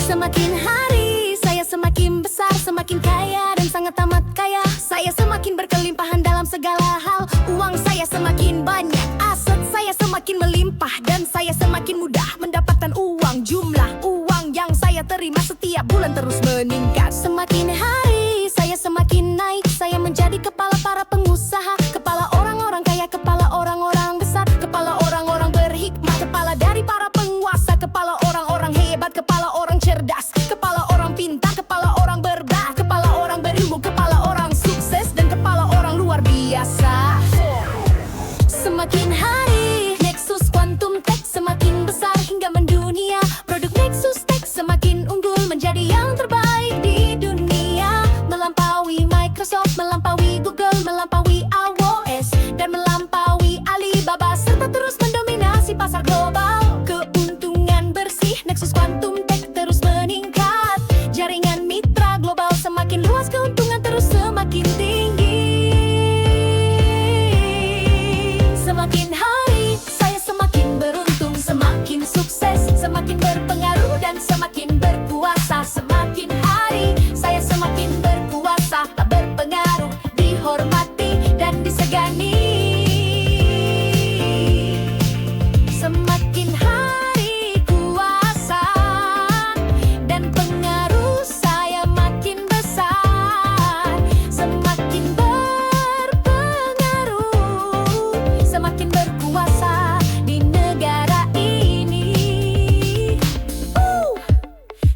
Semakin hari saya semakin besar, semakin kaya dan sangat amat kaya. Saya semakin berkelimpahan dalam segala hal. Uang saya semakin banyak, aset saya semakin melimpah, dan saya semakin mudah mendapatkan uang. Jumlah uang yang saya terima setiap bulan terus meningkat. Semakin hari saya semakin naik, saya menjadi kepala para pengusaha, kepala orang-orang kaya, kepala orang-orang besar, kepala orang-orang berhikmat, kepala dari para penguasa, kepala orang-orang hebat, kepala orang cerdas, kepala orang pintar, kepala orang berbakat, kepala orang berilmu, kepala orang sukses, dan kepala orang luar biasa. Semakin hari Nexus Quantum Tech semakin besar hingga mendunia. Produk Nexus Tech semakin unggul menjadi yang terbaik di dunia, melampaui Microsoft, melampaui Google, melampaui AWS, dan melampaui Alibaba, serta terus mendominasi pasar global. Keuntungan bersih Nexus Quantum Tech terus meningkat. Jaringan mitra global semakin luas, keuntungan terus semakin tinggi. Semakin hari saya semakin beruntung, semakin sukses, semakin berpengaruh, dan semakin berkuasa. Semakin hari saya semakin berkuasa, berpengaruh, dihormati, dan disegani. Semakin hari kuasa dan pengaruh saya makin besar, semakin berpengaruh, semakin berkuasa di negara ini.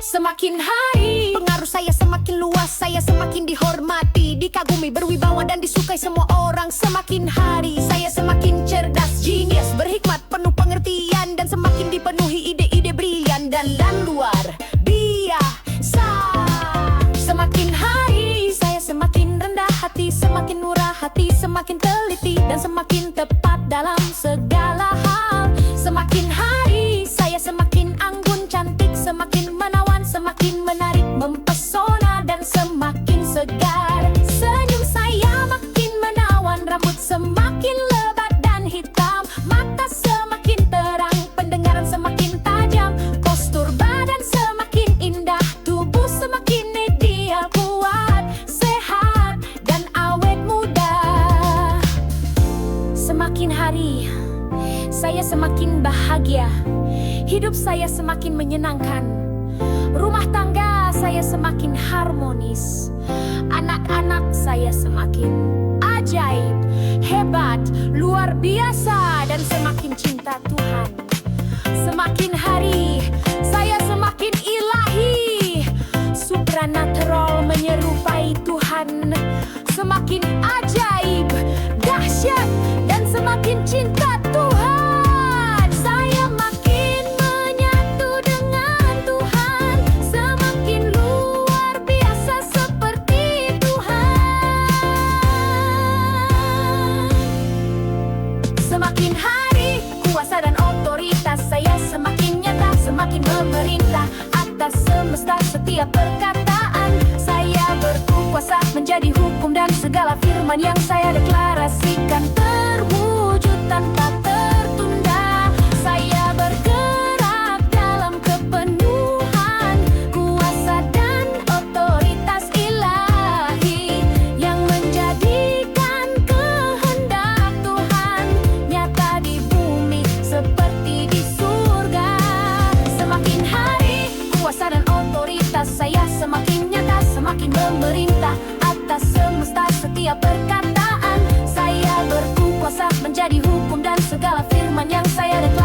Semakin hari pengaruh saya semakin luas, saya semakin dihormati, dikagumi, berwibawa, dan disukai semua orang. Semakin hari saya semakin cerdas, genius, berhikmat, penuh pengertian, dan semakin dipenuhi ide-ide brilian dan luar biasa. Semakin hari saya semakin rendah hati, semakin murah hati, semakin teliti, dan semakin tepat dalam segala hal. Semakin hari saya semakin anggun, cantik, semakin menawan, semakin menarik, mempesona, dan semakin segar. Senyum saya makin menawan, rambut semakin lebat dan hitam, mata semakin terang, pendengaran semakin tajam, postur badan semakin indah, tubuh semakin ideal, kuat, sehat, dan awet muda. Semakin hari saya semakin bahagia, hidup saya semakin menyenangkan, rumah tangga saya semakin harmonis, anak-anak saya semakin ajaib, hebat, luar biasa, dan semakin cinta Tuhan. Semakin hari saya semakin ilahi, supranatural, menyerupai Tuhan, semakin ajaib, dahsyat, dan semakin cinta Tuhan. Saya makin menyatu dengan Tuhan, semakin luar biasa seperti Tuhan. Semakin hari kuasa dan otoritas saya semakin nyata, semakin memerintah atas semesta. Setiap perkataan saya berkuasa menjadi hukum, dan segala firman yang saya deklarasikan terwujud tanpa tertunda. Saya bergerak dalam kepenuhan kuasa dan otoritas ilahi yang menjadikan kehendak Tuhan nyata di bumi seperti di surga. Semakin hari kuasa dan otoritas saya semakin nyata, semakin memerintah atas semesta. Setiap perkataan saya berkuasa menjadi hukum, dan segala firman yang saya deklarasikan